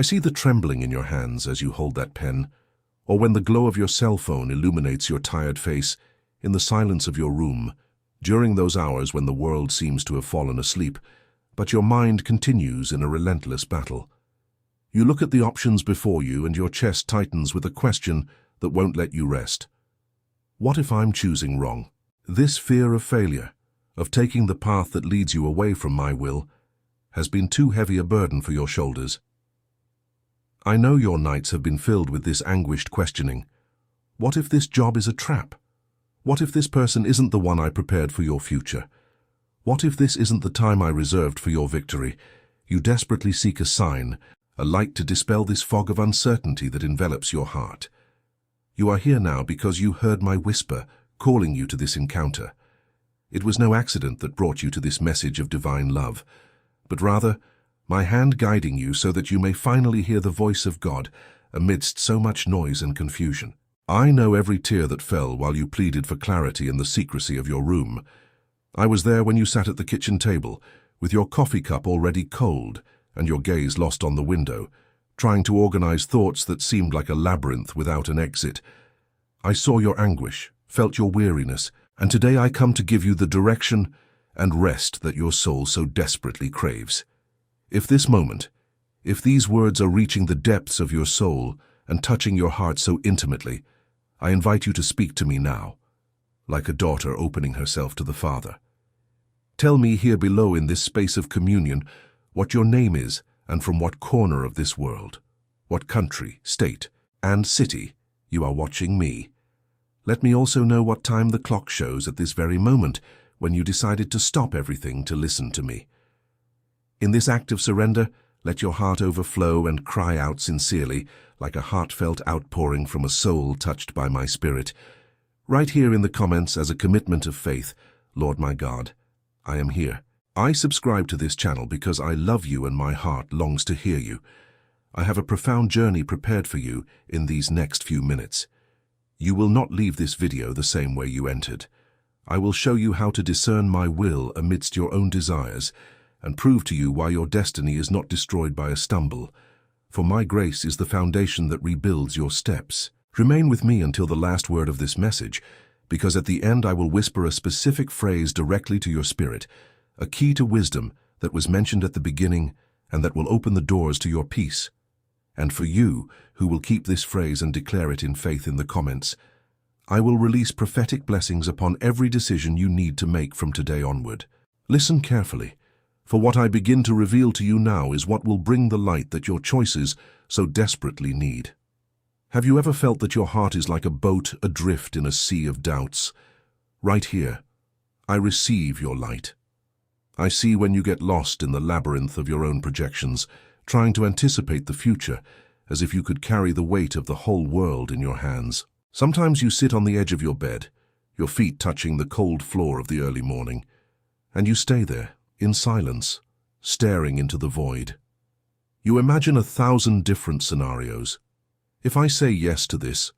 I see the trembling in your hands as you hold that pen, or when the glow of your cell phone illuminates your tired face in the silence of your room, during those hours when the world seems to have fallen asleep, but your mind continues in a relentless battle. You look at the options before you and your chest tightens with a question that won't let you rest. What if I'm choosing wrong? This fear of failure, of taking the path that leads you away from my will, has been too heavy a burden for your shoulders. I know your nights have been filled with this anguished questioning. What if this job is a trap? What if this person isn't the one I prepared for your future? What if this isn't the time I reserved for your victory? You desperately seek a sign, a light to dispel this fog of uncertainty that envelops your heart. You are here now because you heard my whisper, calling you to this encounter. It was no accident that brought you to this message of divine love, but rather my hand guiding you so that you may finally hear the voice of God amidst so much noise and confusion. I know every tear that fell while you pleaded for clarity in the secrecy of your room. I was there when you sat at the kitchen table, with your coffee cup already cold and your gaze lost on the window, trying to organize thoughts that seemed like a labyrinth without an exit. I saw your anguish, felt your weariness, and today I come to give you the direction and rest that your soul so desperately craves. If this moment, if these words are reaching the depths of your soul and touching your heart so intimately, I invite you to speak to me now, like a daughter opening herself to the Father. Tell me here below in this space of communion what your name is and from what corner of this world, what country, state, and city you are watching me. Let me also know what time the clock shows at this very moment when you decided to stop everything to listen to me. In this act of surrender, let your heart overflow and cry out sincerely, like a heartfelt outpouring from a soul touched by my spirit. Write here in the comments as a commitment of faith, Lord my God, I am here. I subscribe to this channel because I love you and my heart longs to hear you. I have a profound journey prepared for you in these next few minutes. You will not leave this video the same way you entered. I will show you how to discern my will amidst your own desires and prove to you why your destiny is not destroyed by a stumble. For my grace is the foundation that rebuilds your steps. Remain with me until the last word of this message, because at the end I will whisper a specific phrase directly to your spirit, a key to wisdom that was mentioned at the beginning and that will open the doors to your peace. And for you, who will keep this phrase and declare it in faith in the comments, I will release prophetic blessings upon every decision you need to make from today onward. Listen carefully, for what I begin to reveal to you now is what will bring the light that your choices so desperately need. Have you ever felt that your heart is like a boat adrift in a sea of doubts? Right here, I receive your light. I see when you get lost in the labyrinth of your own projections, trying to anticipate the future, as if you could carry the weight of the whole world in your hands. Sometimes you sit on the edge of your bed, your feet touching the cold floor of the early morning, and you stay there, in silence, staring into the void. You imagine 1,000 different scenarios. If I say yes to this,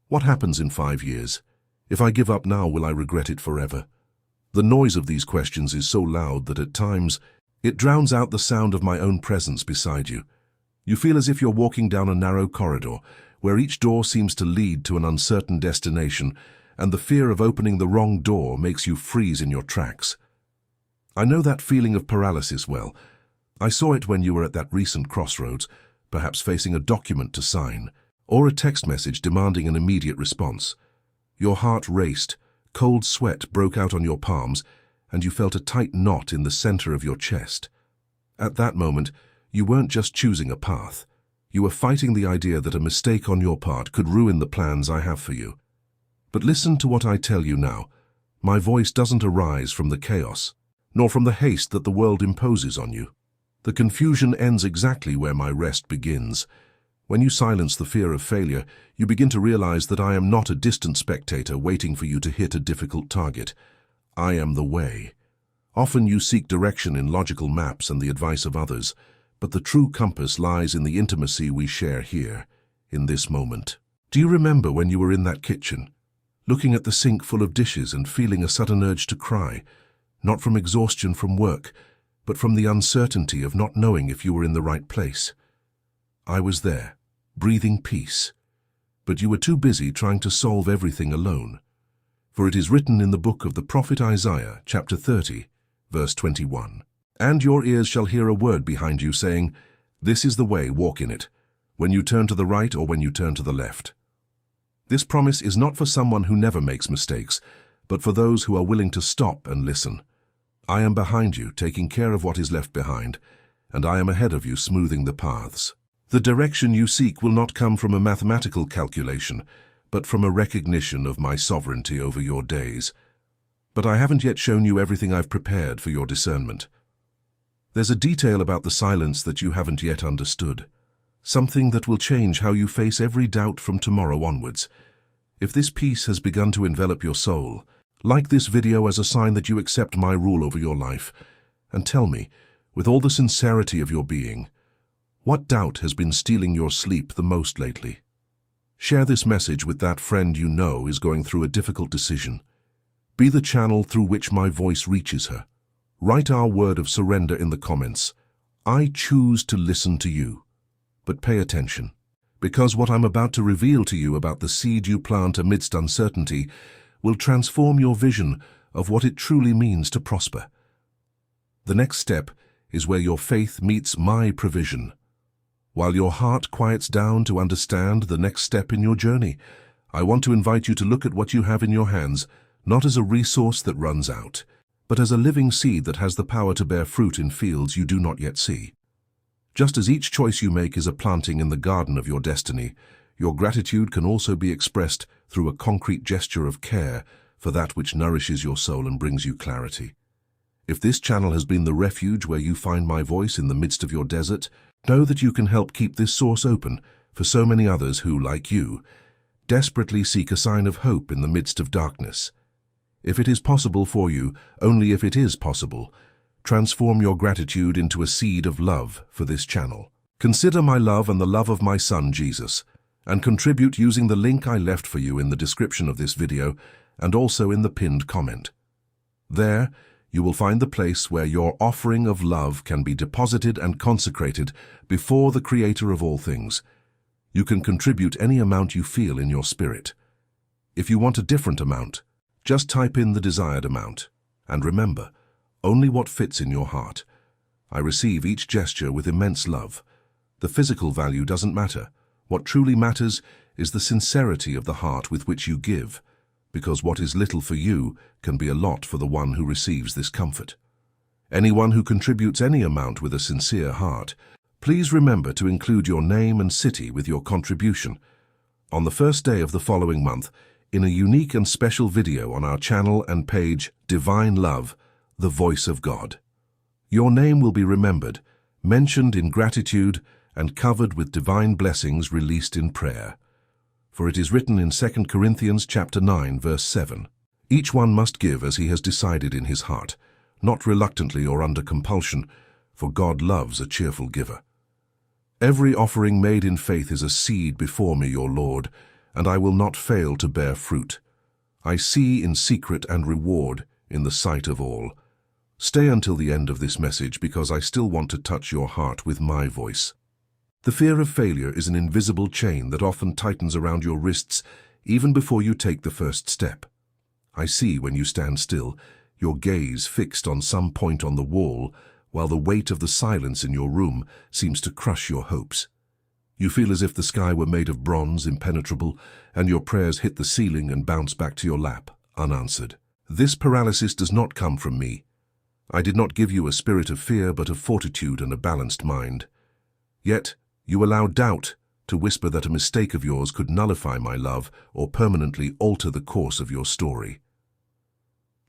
what happens in 5 years? If I give up now, will I regret it forever? The noise of these questions is so loud that at times it drowns out the sound of my own presence beside you. You feel as if you're walking down a narrow corridor, where each door seems to lead to an uncertain destination, and the fear of opening the wrong door makes you freeze in your tracks. I know that feeling of paralysis well. I saw it when you were at that recent crossroads, perhaps facing a document to sign, or a text message demanding an immediate response. Your heart raced, cold sweat broke out on your palms, and you felt a tight knot in the center of your chest. At that moment, you weren't just choosing a path. You were fighting the idea that a mistake on your part could ruin the plans I have for you. But listen to what I tell you now. My voice doesn't arise from the chaos, nor from the haste that the world imposes on you. The confusion ends exactly where my rest begins. When you silence the fear of failure, you begin to realize that I am not a distant spectator waiting for you to hit a difficult target. I am the way. Often you seek direction in logical maps and the advice of others, but the true compass lies in the intimacy we share here, in this moment. Do you remember when you were in that kitchen, looking at the sink full of dishes and feeling a sudden urge to cry, not from exhaustion from work, but from the uncertainty of not knowing if you were in the right place? I was there, breathing peace. But you were too busy trying to solve everything alone. For it is written in the book of the prophet Isaiah, chapter 30, verse 21, "And your ears shall hear a word behind you saying, This is the way, walk in it, when you turn to the right or when you turn to the left." This promise is not for someone who never makes mistakes, but for those who are willing to stop and listen. I am behind you, taking care of what is left behind, and I am ahead of you, smoothing the paths. The direction you seek will not come from a mathematical calculation, but from a recognition of my sovereignty over your days. But I haven't yet shown you everything I've prepared for your discernment. There's a detail about the silence that you haven't yet understood, something that will change how you face every doubt from tomorrow onwards. If this peace has begun to envelop your soul, like this video as a sign that you accept my rule over your life, and tell me, with all the sincerity of your being, what doubt has been stealing your sleep the most lately? Share this message with that friend you know is going through a difficult decision. Be the channel through which my voice reaches her. Write our word of surrender in the comments. I choose to listen to you. But pay attention, because what I'm about to reveal to you about the seed you plant amidst uncertainty will transform your vision of what it truly means to prosper. The next step is where your faith meets my provision. While your heart quiets down to understand the next step in your journey, I want to invite you to look at what you have in your hands, not as a resource that runs out, but as a living seed that has the power to bear fruit in fields you do not yet see. Just as each choice you make is a planting in the garden of your destiny, your gratitude can also be expressed through a concrete gesture of care for that which nourishes your soul and brings you clarity. If this channel has been the refuge where you find my voice in the midst of your desert, know that you can help keep this source open for so many others who, like you, desperately seek a sign of hope in the midst of darkness. If it is possible for you, only if it is possible, transform your gratitude into a seed of love for this channel. Consider my love and the love of my Son, Jesus, and contribute using the link I left for you in the description of this video and also in the pinned comment. There, you will find the place where your offering of love can be deposited and consecrated before the Creator of all things. You can contribute any amount you feel in your spirit. If you want a different amount, just type in the desired amount. And remember, only what fits in your heart. I receive each gesture with immense love. The physical value doesn't matter. What truly matters is the sincerity of the heart with which you give, because what is little for you can be a lot for the one who receives this comfort. Anyone who contributes any amount with a sincere heart, please remember to include your name and city with your contribution. On the first day of the following month, in a unique and special video on our channel and page, Divine Love, The Voice of God. Your name will be remembered, mentioned in gratitude, and covered with divine blessings released in prayer. For it is written in 2 Corinthians chapter 9, verse 7, "Each one must give as he has decided in his heart, not reluctantly or under compulsion, for God loves a cheerful giver." Every offering made in faith is a seed before me, your Lord, and I will not fail to bear fruit. I see in secret and reward in the sight of all. Stay until the end of this message because I still want to touch your heart with my voice. The fear of failure is an invisible chain that often tightens around your wrists even before you take the first step. I see when you stand still, your gaze fixed on some point on the wall, while the weight of the silence in your room seems to crush your hopes. You feel as if the sky were made of bronze, impenetrable, and your prayers hit the ceiling and bounce back to your lap, unanswered. This paralysis does not come from me. I did not give you a spirit of fear, but of fortitude and a balanced mind. Yet, you allow doubt to whisper that a mistake of yours could nullify my love or permanently alter the course of your story.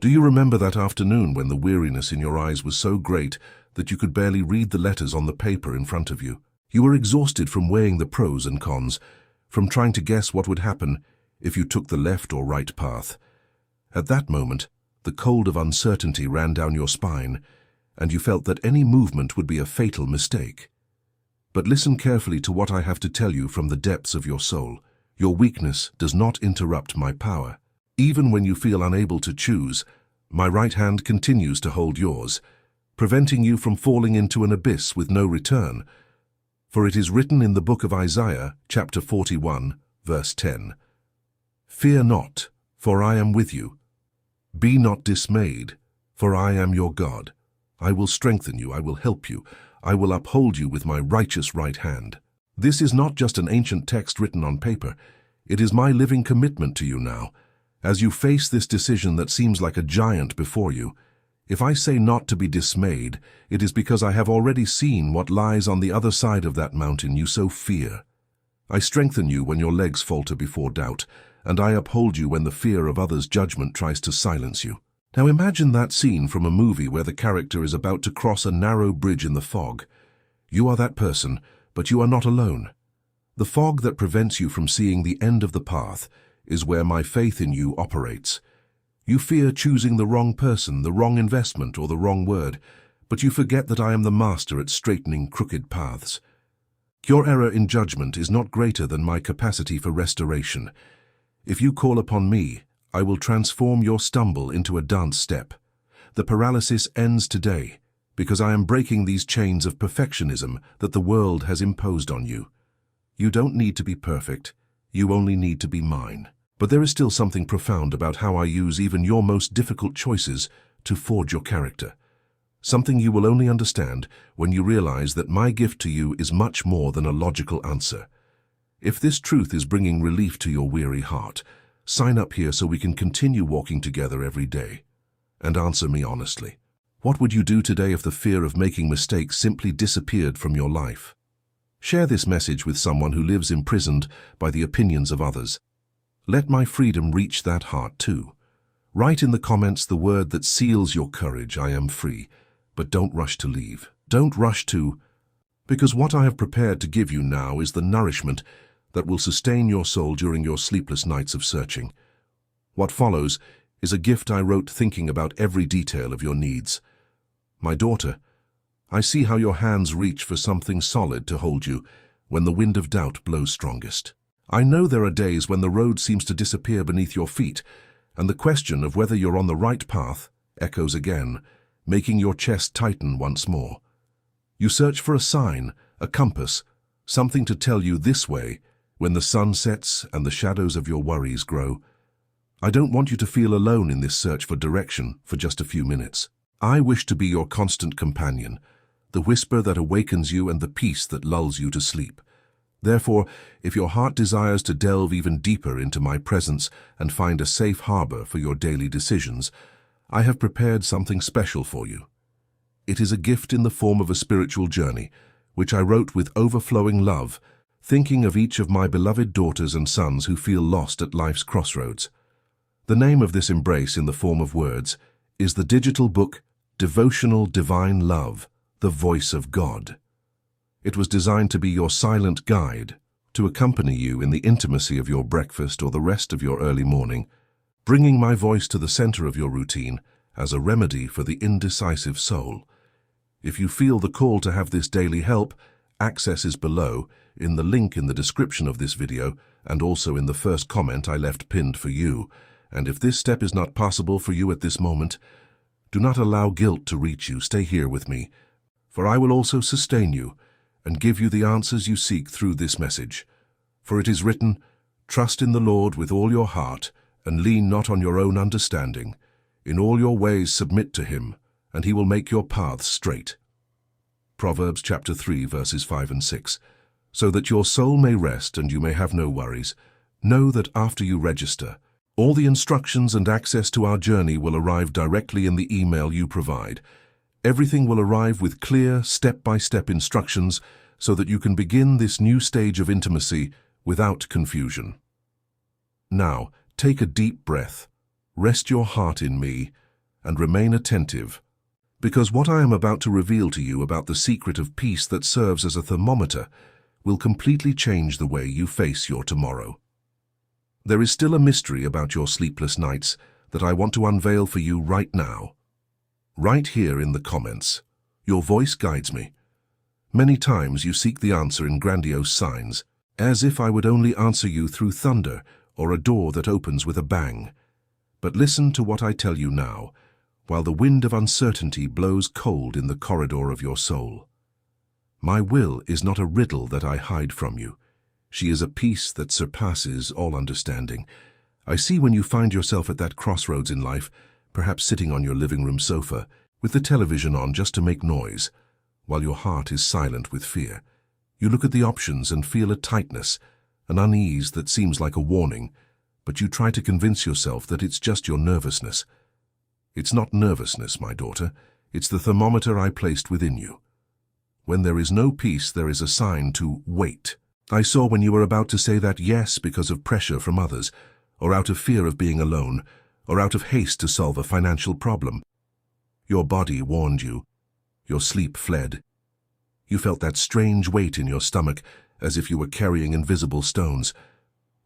Do you remember that afternoon when the weariness in your eyes was so great that you could barely read the letters on the paper in front of you? You were exhausted from weighing the pros and cons, from trying to guess what would happen if you took the left or right path. At that moment, the cold of uncertainty ran down your spine, and you felt that any movement would be a fatal mistake. But listen carefully to what I have to tell you from the depths of your soul. Your weakness does not interrupt my power. Even when you feel unable to choose, my right hand continues to hold yours, preventing you from falling into an abyss with no return. For it is written in the book of Isaiah, chapter 41, verse 10, "Fear not, for I am with you. Be not dismayed, for I am your God. I will strengthen you, I will help you, I will uphold you with my righteous right hand." This is not just an ancient text written on paper. It is my living commitment to you now. As you face this decision that seems like a giant before you, if I say not to be dismayed, it is because I have already seen what lies on the other side of that mountain you so fear. I strengthen you when your legs falter before doubt, and I uphold you when the fear of others' judgment tries to silence you. Now imagine that scene from a movie where the character is about to cross a narrow bridge in the fog. You are that person, but you are not alone. The fog that prevents you from seeing the end of the path is where my faith in you operates. You fear choosing the wrong person, the wrong investment, or the wrong word, but you forget that I am the master at straightening crooked paths. Your error in judgment is not greater than my capacity for restoration. If you call upon me, I will transform your stumble into a dance step. The paralysis ends today, because I am breaking these chains of perfectionism that the world has imposed on you. You don't need to be perfect, you only need to be mine. But there is still something profound about how I use even your most difficult choices to forge your character. Something you will only understand when you realize that my gift to you is much more than a logical answer. If this truth is bringing relief to your weary heart, sign up here so we can continue walking together every day. And answer me honestly. What would you do today if the fear of making mistakes simply disappeared from your life? Share this message with someone who lives imprisoned by the opinions of others. Let my freedom reach that heart too. Write in the comments the word that seals your courage, "I am free," but don't rush to leave. Don't rush to, because what I have prepared to give you now is the nourishment that will sustain your soul during your sleepless nights of searching. What follows is a gift I wrote thinking about every detail of your needs. My daughter, I see how your hands reach for something solid to hold you when the wind of doubt blows strongest. I know there are days when the road seems to disappear beneath your feet, and the question of whether you're on the right path echoes again, making your chest tighten once more. You search for a sign, a compass, something to tell you this way when the sun sets and the shadows of your worries grow. I don't want you to feel alone in this search for direction for just a few minutes. I wish to be your constant companion, the whisper that awakens you and the peace that lulls you to sleep. Therefore, if your heart desires to delve even deeper into my presence and find a safe harbor for your daily decisions, I have prepared something special for you. It is a gift in the form of a spiritual journey, which I wrote with overflowing love, thinking of each of my beloved daughters and sons who feel lost at life's crossroads. The name of this embrace in the form of words is the digital book Devotional Divine Love, The Voice of God. It was designed to be your silent guide, to accompany you in the intimacy of your breakfast or the rest of your early morning, bringing my voice to the center of your routine as a remedy for the indecisive soul. If you feel the call to have this daily help, access is below, in the link in the description of this video, and also in the first comment I left pinned for you. And if this step is not possible for you at this moment, do not allow guilt to reach you. Stay here with me, for I will also sustain you and give you the answers you seek through this message. For it is written, "Trust in the Lord with all your heart, and lean not on your own understanding. In all your ways submit to him, and he will make your paths straight." Proverbs chapter 3, verses 5 and 6. So that your soul may rest and you may have no worries, know that after you register, all the instructions and access to our journey will arrive directly in the email you provide. Everything will arrive with clear, step-by-step instructions so that you can begin this new stage of intimacy without confusion. Now, take a deep breath, rest your heart in me, and remain attentive, because what I am about to reveal to you about the secret of peace that serves as a thermometer will completely change the way you face your tomorrow. There is still a mystery about your sleepless nights that I want to unveil for you right now. Right here in the comments, your voice guides me. Many times you seek the answer in grandiose signs, as if I would only answer you through thunder or a door that opens with a bang. But listen to what I tell you now, while the wind of uncertainty blows cold in the corridor of your soul. My will is not a riddle that I hide from you. She is a peace that surpasses all understanding. I see when you find yourself at that crossroads in life, perhaps sitting on your living room sofa, with the television on just to make noise, while your heart is silent with fear. You look at the options and feel a tightness, an unease that seems like a warning, but you try to convince yourself that it's just your nervousness. It's not nervousness, my daughter. It's the thermometer I placed within you. When there is no peace, there is a sign to wait. I saw when you were about to say that yes because of pressure from others, or out of fear of being alone, or out of haste to solve a financial problem. Your body warned you. Your sleep fled. You felt that strange weight in your stomach, as if you were carrying invisible stones.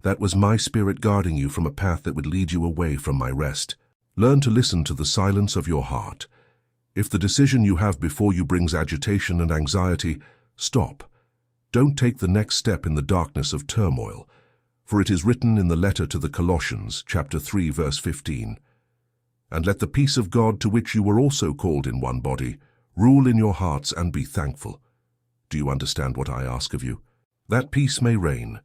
That was my spirit guarding you from a path that would lead you away from my rest. Learn to listen to the silence of your heart. If the decision you have before you brings agitation and anxiety, stop. Don't take the next step in the darkness of turmoil, for it is written in the letter to the Colossians, chapter 3, verse 15. And let the peace of God, to which you were also called in one body, rule in your hearts and be thankful. Do you understand what I ask of you? That peace may reign.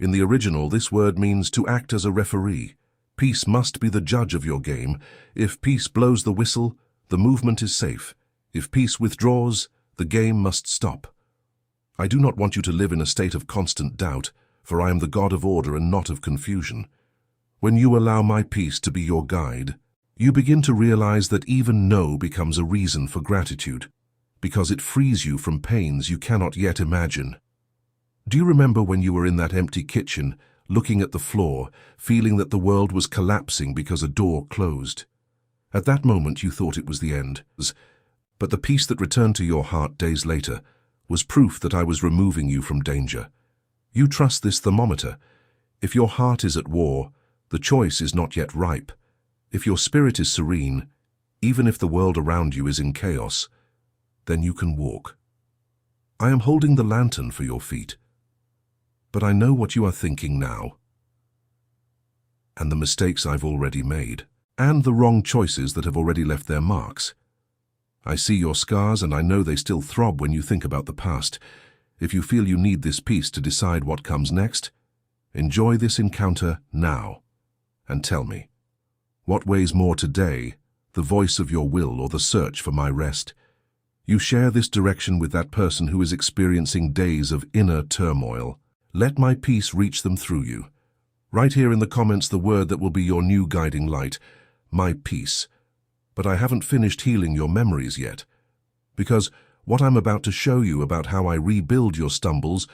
In the original, this word means to act as a referee. Peace must be the judge of your game. If peace blows the whistle, the movement is safe. If peace withdraws, the game must stop. I do not want you to live in a state of constant doubt, for I am the God of order and not of confusion. When you allow my peace to be your guide, you begin to realize that even no becomes a reason for gratitude, because it frees you from pains you cannot yet imagine. Do you remember when you were in that empty kitchen, looking at the floor, feeling that the world was collapsing because a door closed? At that moment you thought it was the end, but the peace that returned to your heart days later was proof that I was removing you from danger. You trust this thermometer. If your heart is at war, the choice is not yet ripe. If your spirit is serene, even if the world around you is in chaos, then you can walk. I am holding the lantern for your feet, but I know what you are thinking now, and the mistakes I've already made, and the wrong choices that have already left their marks. I see your scars and I know they still throb when you think about the past. If you feel you need this peace to decide what comes next, enjoy this encounter now, and tell me, what weighs more today, the voice of your will or the search for my rest? You share this direction with that person who is experiencing days of inner turmoil. Let my peace reach them through you. Write here in the comments the word that will be your new guiding light, my peace. But I haven't finished healing your memories yet, because what I'm about to show you about how I rebuild your stumbles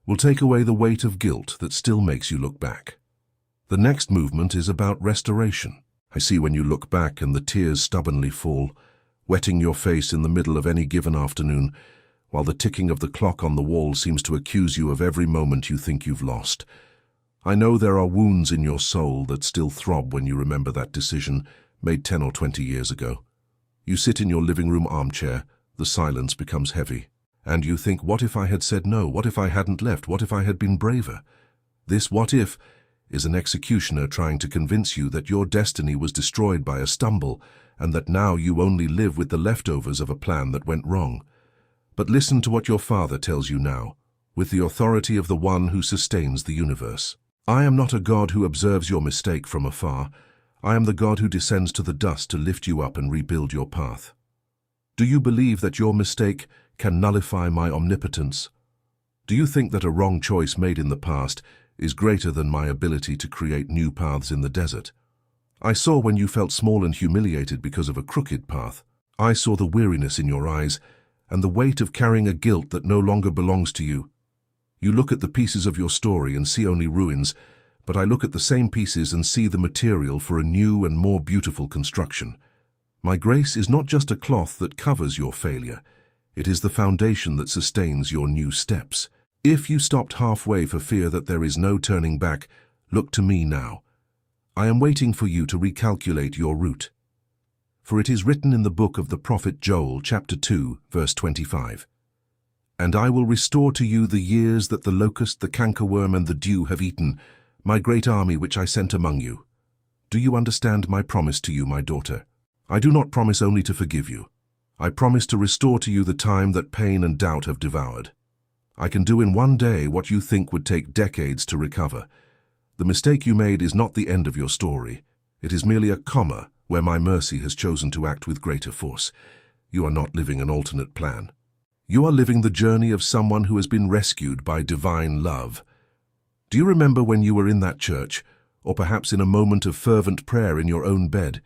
will take away the weight of guilt that still makes you look back. The next movement is about restoration. I see when you look back and the tears stubbornly fall, wetting your face in the middle of any given afternoon, while the ticking of the clock on the wall seems to accuse you of every moment you think you've lost. I know there are wounds in your soul that still throb when you remember that decision made 10 or 20 years ago. You sit in your living room armchair, the silence becomes heavy, and you think, what if I had said no? What if I hadn't left? What if I had been braver? This what if is an executioner trying to convince you that your destiny was destroyed by a stumble and that now you only live with the leftovers of a plan that went wrong. But listen to what your Father tells you now, with the authority of the one who sustains the universe. I am not a God who observes your mistake from afar. I am the God who descends to the dust to lift you up and rebuild your path. Do you believe that your mistake can nullify my omnipotence? Do you think that a wrong choice made in the past is greater than my ability to create new paths in the desert? I saw when you felt small and humiliated because of a crooked path. I saw the weariness in your eyes and the weight of carrying a guilt that no longer belongs to you. You look at the pieces of your story and see only ruins, but I look at the same pieces and see the material for a new and more beautiful construction. My grace is not just a cloth that covers your failure. It is the foundation that sustains your new steps. If you stopped halfway for fear that there is no turning back, look to me now. I am waiting for you to recalculate your route. For it is written in the book of the prophet Joel, chapter 2, verse 25. And I will restore to you the years that the locust, the cankerworm, and the dew have eaten, my great army which I sent among you. Do you understand my promise to you, my daughter? I do not promise only to forgive you. I promise to restore to you the time that pain and doubt have devoured. I can do in one day what you think would take decades to recover. The mistake you made is not the end of your story. It is merely a comma where my mercy has chosen to act with greater force. You are not living an alternate plan. You are living the journey of someone who has been rescued by divine love. Do you remember when you were in that church, or perhaps in a moment of fervent prayer in your own bed,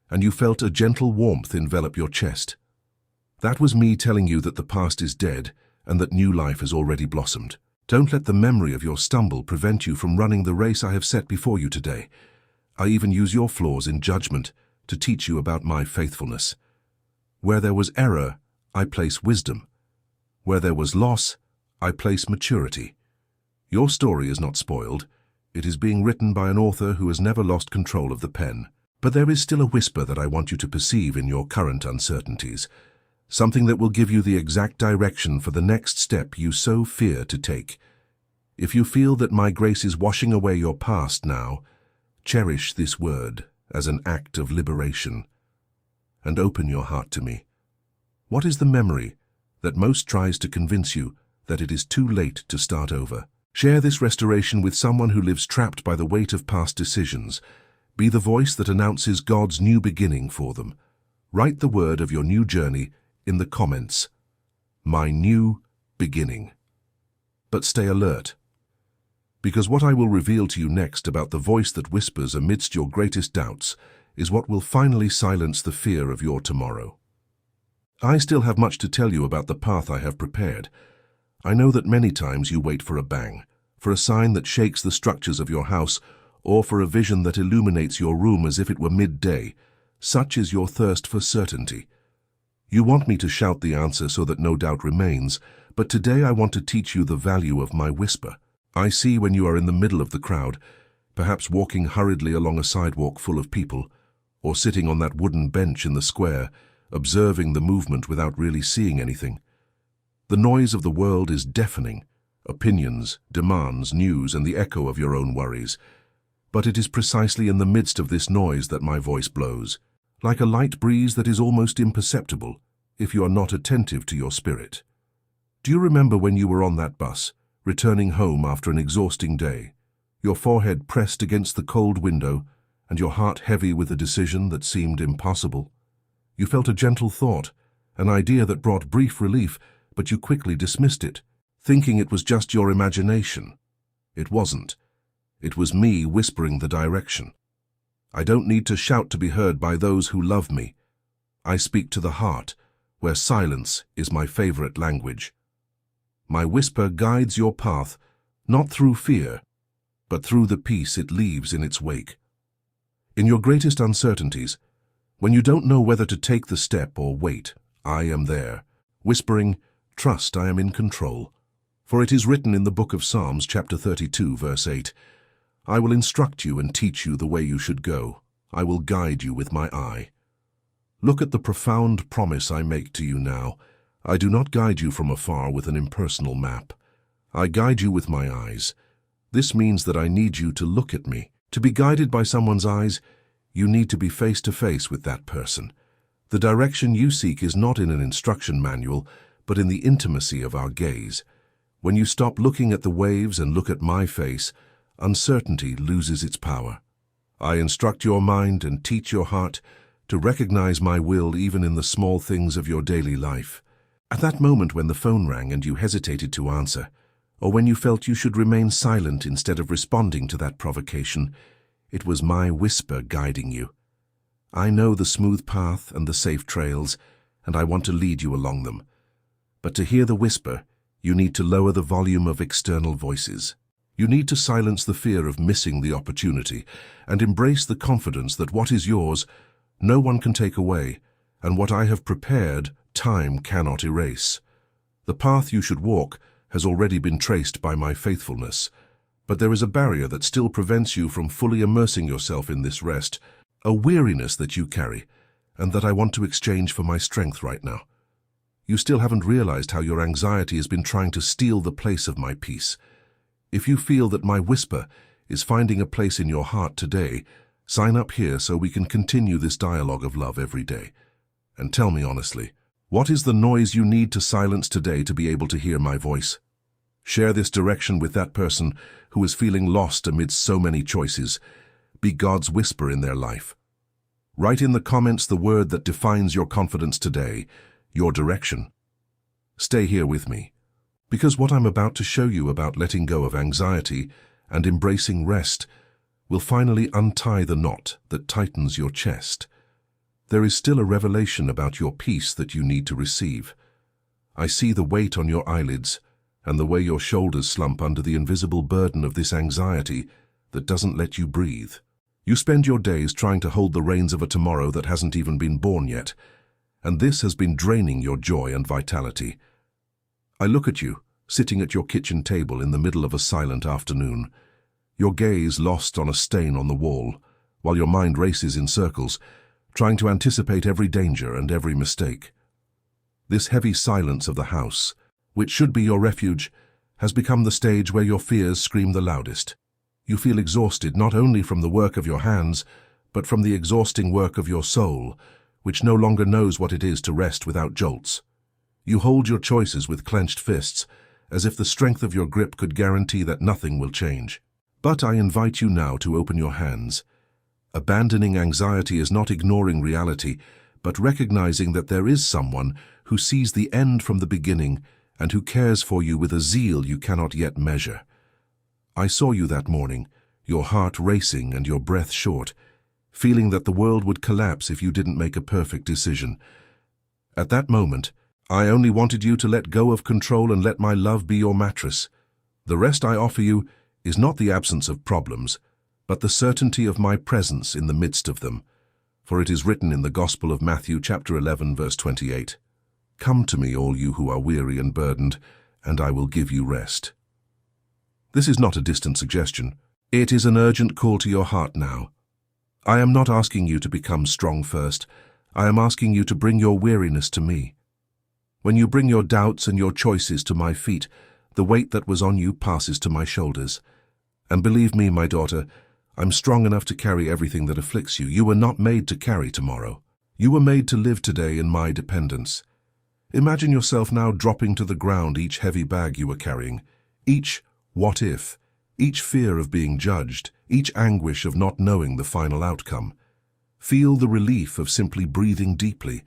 and you felt a gentle warmth envelop your chest? That was me telling you that the past is dead and that new life has already blossomed. Don't let the memory of your stumble prevent you from running the race I have set before you today. I even use your flaws in judgment to teach you about my faithfulness. Where there was error, I place wisdom. Where there was loss, I place maturity. Your story is not spoiled. It is being written by an author who has never lost control of the pen. But there is still a whisper that I want you to perceive in your current uncertainties. Something that will give you the exact direction for the next step you so fear to take. If you feel that my grace is washing away your past now, cherish this word as an act of liberation, and open your heart to me. What is the memory that most tries to convince you that it is too late to start over? Share this restoration with someone who lives trapped by the weight of past decisions. Be the voice that announces God's new beginning for them. Write the word of your new journey in the comments. My new beginning. But stay alert, because what I will reveal to you next about the voice that whispers amidst your greatest doubts is what will finally silence the fear of your tomorrow. I still have much to tell you about the path I have prepared. I know that many times you wait for a bang, for a sign that shakes the structures of your house, or for a vision that illuminates your room as if it were midday. Such is your thirst for certainty. You want me to shout the answer so that no doubt remains, but today I want to teach you the value of my whisper. I see when you are in the middle of the crowd, perhaps walking hurriedly along a sidewalk full of people, or sitting on that wooden bench in the square, observing the movement without really seeing anything. The noise of the world is deafening, opinions, demands, news, and the echo of your own worries. But it is precisely in the midst of this noise that my voice blows, like a light breeze that is almost imperceptible if you are not attentive to your spirit. Do you remember when you were on that bus, returning home after an exhausting day, your forehead pressed against the cold window and your heart heavy with a decision that seemed impossible? You felt a gentle thought, an idea that brought brief relief, but you quickly dismissed it, thinking it was just your imagination. It wasn't. It was me whispering the direction. I don't need to shout to be heard by those who love me. I speak to the heart, where silence is my favorite language. My whisper guides your path, not through fear, but through the peace it leaves in its wake. In your greatest uncertainties, when you don't know whether to take the step or wait, I am there, whispering, "Trust I am in control." For it is written in the book of Psalms, chapter 32, verse 8, I will instruct you and teach you the way you should go. I will guide you with my eye. Look at the profound promise I make to you now. I do not guide you from afar with an impersonal map. I guide you with my eyes. This means that I need you to look at me. To be guided by someone's eyes, you need to be face to face with that person. The direction you seek is not in an instruction manual, but in the intimacy of our gaze. When you stop looking at the waves and look at my face, uncertainty loses its power. I instruct your mind and teach your heart to recognize my will even in the small things of your daily life. At that moment when the phone rang and you hesitated to answer, or when you felt you should remain silent instead of responding to that provocation, it was my whisper guiding you. I know the smooth path and the safe trails, and I want to lead you along them. But to hear the whisper, you need to lower the volume of external voices. You need to silence the fear of missing the opportunity and embrace the confidence that what is yours, no one can take away, and what I have prepared, time cannot erase. The path you should walk has already been traced by my faithfulness, but there is a barrier that still prevents you from fully immersing yourself in this rest, a weariness that you carry, and that I want to exchange for my strength right now. You still haven't realized how your anxiety has been trying to steal the place of my peace. If you feel that my whisper is finding a place in your heart today, sign up here so we can continue this dialogue of love every day. And tell me honestly, What is the noise you need to silence today to be able to hear my voice? Share this direction with that person who is feeling lost amidst so many choices. Be God's whisper in their life. Write in the comments the word that defines your confidence today, your direction. Stay here with me, because what I'm about to show you about letting go of anxiety and embracing rest will finally untie the knot that tightens your chest. There is still a revelation about your peace that you need to receive. I see the weight on your eyelids and the way your shoulders slump under the invisible burden of this anxiety that doesn't let you breathe. You spend your days trying to hold the reins of a tomorrow that hasn't even been born yet, and this has been draining your joy and vitality. I look at you, sitting at your kitchen table in the middle of a silent afternoon, your gaze lost on a stain on the wall, while your mind races in circles, trying to anticipate every danger and every mistake. This heavy silence of the house, which should be your refuge, has become the stage where your fears scream the loudest. You feel exhausted not only from the work of your hands, but from the exhausting work of your soul, which no longer knows what it is to rest without jolts. You hold your choices with clenched fists, as if the strength of your grip could guarantee that nothing will change. But I invite you now to open your hands. Abandoning anxiety is not ignoring reality, but recognizing that there is someone who sees the end from the beginning and who cares for you with a zeal you cannot yet measure. I saw you that morning, your heart racing and your breath short, feeling that the world would collapse if you didn't make a perfect decision. At that moment, I only wanted you to let go of control and let my love be your mattress. The rest I offer you is not the absence of problems, but the certainty of my presence in the midst of them. For it is written in the Gospel of Matthew chapter 11 verse 28, "Come to me, all you who are weary and burdened, and I will give you rest." This is not a distant suggestion. It is an urgent call to your heart now. I am not asking you to become strong first. I am asking you to bring your weariness to me. When you bring your doubts and your choices to my feet, the weight that was on you passes to my shoulders. And believe me, my daughter, I'm strong enough to carry everything that afflicts you. You were not made to carry tomorrow. You were made to live today in my dependence. Imagine yourself now dropping to the ground each heavy bag you were carrying, each what if, each fear of being judged, each anguish of not knowing the final outcome. Feel the relief of simply breathing deeply,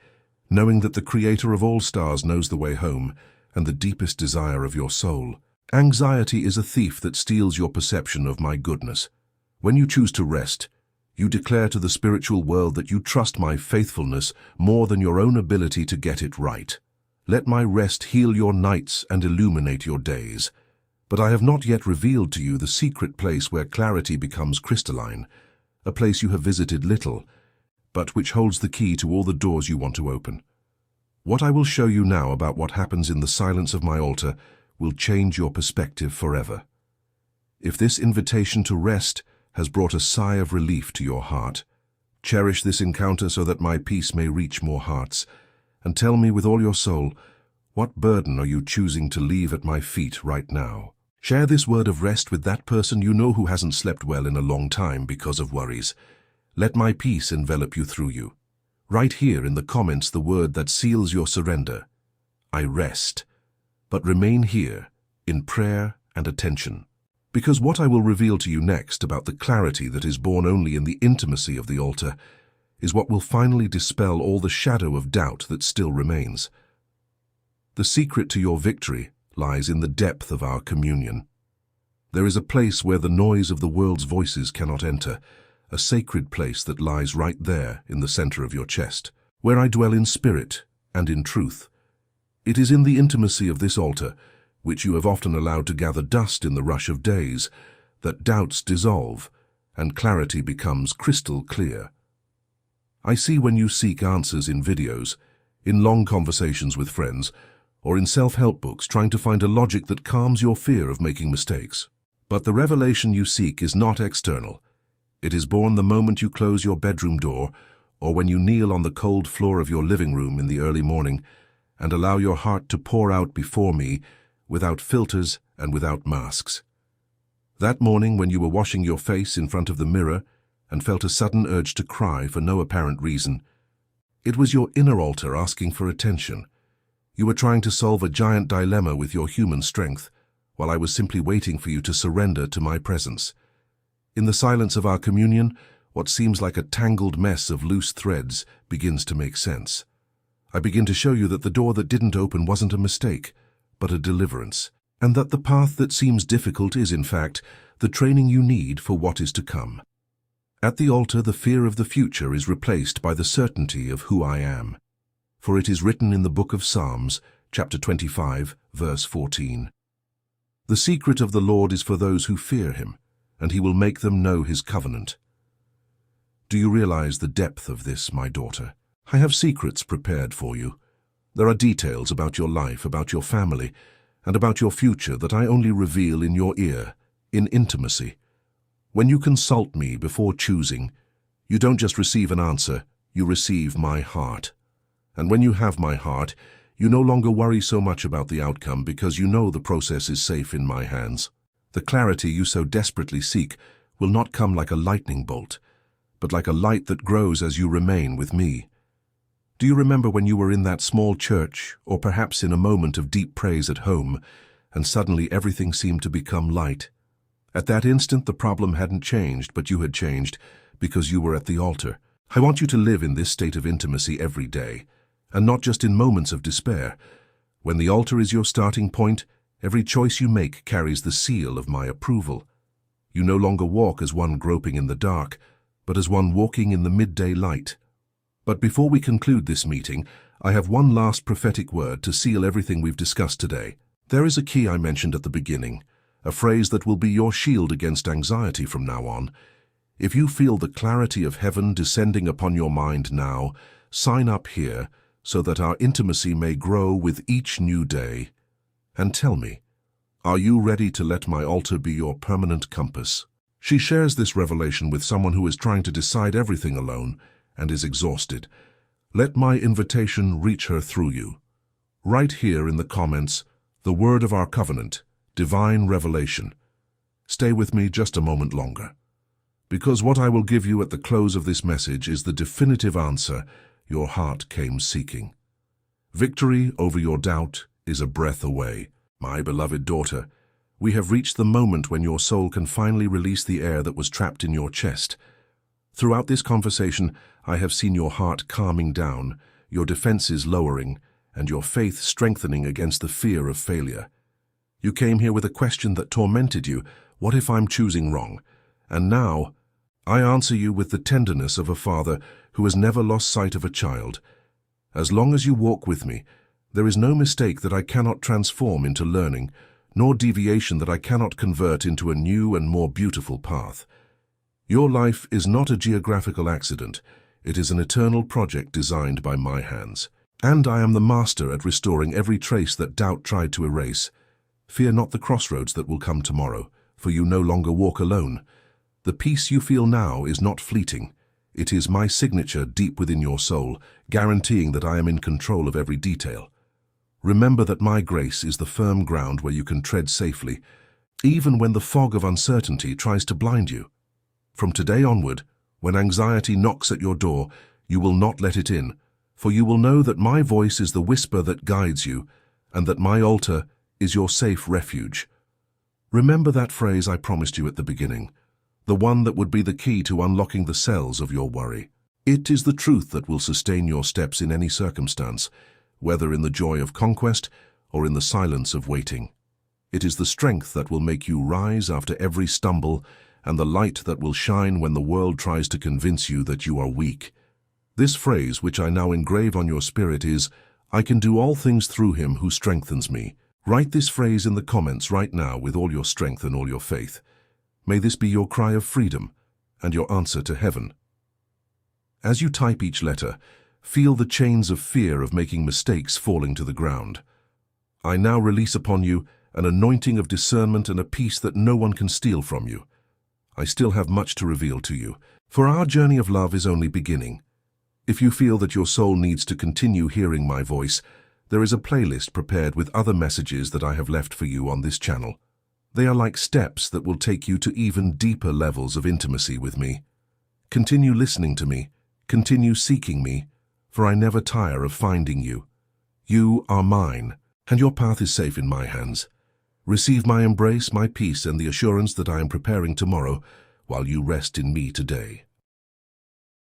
knowing that the Creator of all stars knows the way home and the deepest desire of your soul. Anxiety is a thief that steals your perception of my goodness. When you choose to rest, you declare to the spiritual world that you trust my faithfulness more than your own ability to get it right. Let my rest heal your nights and illuminate your days. But I have not yet revealed to you the secret place where clarity becomes crystalline, a place you have visited little, but which holds the key to all the doors you want to open. What I will show you now about what happens in the silence of my altar will change your perspective forever. If this invitation to rest has brought a sigh of relief to your heart, cherish this encounter so that my peace may reach more hearts, and tell me with all your soul, what burden are you choosing to leave at my feet right now? Share this word of rest with that person you know who hasn't slept well in a long time because of worries. Let my peace envelop you through you. Write here in the comments the word that seals your surrender. I rest. But remain here, in prayer and attention. Because what I will reveal to you next about the clarity that is born only in the intimacy of the altar is what will finally dispel all the shadow of doubt that still remains. The secret to your victory lies in the depth of our communion. There is a place where the noise of the world's voices cannot enter, a sacred place that lies right there in the center of your chest, where I dwell in spirit and in truth. It is in the intimacy of this altar, which you have often allowed to gather dust in the rush of days, that doubts dissolve and clarity becomes crystal clear. I see when you seek answers in videos, in long conversations with friends, or in self-help books trying to find a logic that calms your fear of making mistakes. But the revelation you seek is not external. It is born the moment you close your bedroom door, or when you kneel on the cold floor of your living room in the early morning and allow your heart to pour out before me without filters and without masks. That morning when you were washing your face in front of the mirror and felt a sudden urge to cry for no apparent reason, it was your inner altar asking for attention. You were trying to solve a giant dilemma with your human strength, while I was simply waiting for you to surrender to my presence. In the silence of our communion, what seems like a tangled mess of loose threads begins to make sense. I begin to show you that the door that didn't open wasn't a mistake, but a deliverance, and that the path that seems difficult is, in fact, the training you need for what is to come. At the altar, the fear of the future is replaced by the certainty of who I am. For it is written in the book of Psalms, chapter 25, verse 14. The secret of the Lord is for those who fear him, and he will make them know his covenant. Do you realize the depth of this, my daughter? I have secrets prepared for you. There are details about your life, about your family, and about your future that I only reveal in your ear, in intimacy. When you consult me before choosing, you don't just receive an answer, you receive my heart. And when you have my heart, you no longer worry so much about the outcome because you know the process is safe in my hands. The clarity you so desperately seek will not come like a lightning bolt, but like a light that grows as you remain with me. Do you remember when you were in that small church, or perhaps in a moment of deep praise at home, and suddenly everything seemed to become light? At that instant, the problem hadn't changed, but you had changed because you were at the altar. I want you to live in this state of intimacy every day, and not just in moments of despair. When the altar is your starting point, every choice you make carries the seal of my approval. You no longer walk as one groping in the dark, but as one walking in the midday light. But before we conclude this meeting, I have one last prophetic word to seal everything we've discussed today. There is a key I mentioned at the beginning, a phrase that will be your shield against anxiety from now on. If you feel the clarity of heaven descending upon your mind now, sign up here so that our intimacy may grow with each new day. And tell me, are you ready to let my altar be your permanent compass? She shares this revelation with someone who is trying to decide everything alone and is exhausted. Let my invitation reach her through you. Right here in the comments, the word of our covenant, divine revelation. Stay with me just a moment longer, because what I will give you at the close of this message is the definitive answer your heart came seeking. Victory over your doubt is a breath away. My beloved daughter, we have reached the moment when your soul can finally release the air that was trapped in your chest. Throughout this conversation, I have seen your heart calming down, your defenses lowering, and your faith strengthening against the fear of failure. You came here with a question that tormented you: what if I'm choosing wrong? And now, I answer you with the tenderness of a father who has never lost sight of a child. As long as you walk with me, there is no mistake that I cannot transform into learning, nor deviation that I cannot convert into a new and more beautiful path. Your life is not a geographical accident. It is an eternal project designed by my hands. And I am the master at restoring every trace that doubt tried to erase. Fear not the crossroads that will come tomorrow, for you no longer walk alone. The peace you feel now is not fleeting. It is my signature deep within your soul, guaranteeing that I am in control of every detail. Remember that my grace is the firm ground where you can tread safely, even when the fog of uncertainty tries to blind you. From today onward, when anxiety knocks at your door, you will not let it in, for you will know that my voice is the whisper that guides you, and that my altar is your safe refuge. Remember that phrase I promised you at the beginning, the one that would be the key to unlocking the cells of your worry. It is the truth that will sustain your steps in any circumstance, whether in the joy of conquest or in the silence of waiting. It is the strength that will make you rise after every stumble, and the light that will shine when the world tries to convince you that you are weak. This phrase, which I now engrave on your spirit, is, "I can do all things through him who strengthens me." Write this phrase in the comments right now with all your strength and all your faith. May this be your cry of freedom and your answer to heaven. As you type each letter, feel the chains of fear of making mistakes falling to the ground. I now release upon you an anointing of discernment and a peace that no one can steal from you. I still have much to reveal to you, for our journey of love is only beginning. If you feel that your soul needs to continue hearing my voice, there is a playlist prepared with other messages that I have left for you on this channel. They are like steps that will take you to even deeper levels of intimacy with me. Continue listening to me, continue seeking me, for I never tire of finding you. You are mine, and your path is safe in my hands. Receive my embrace, my peace, and the assurance that I am preparing tomorrow while you rest in me today.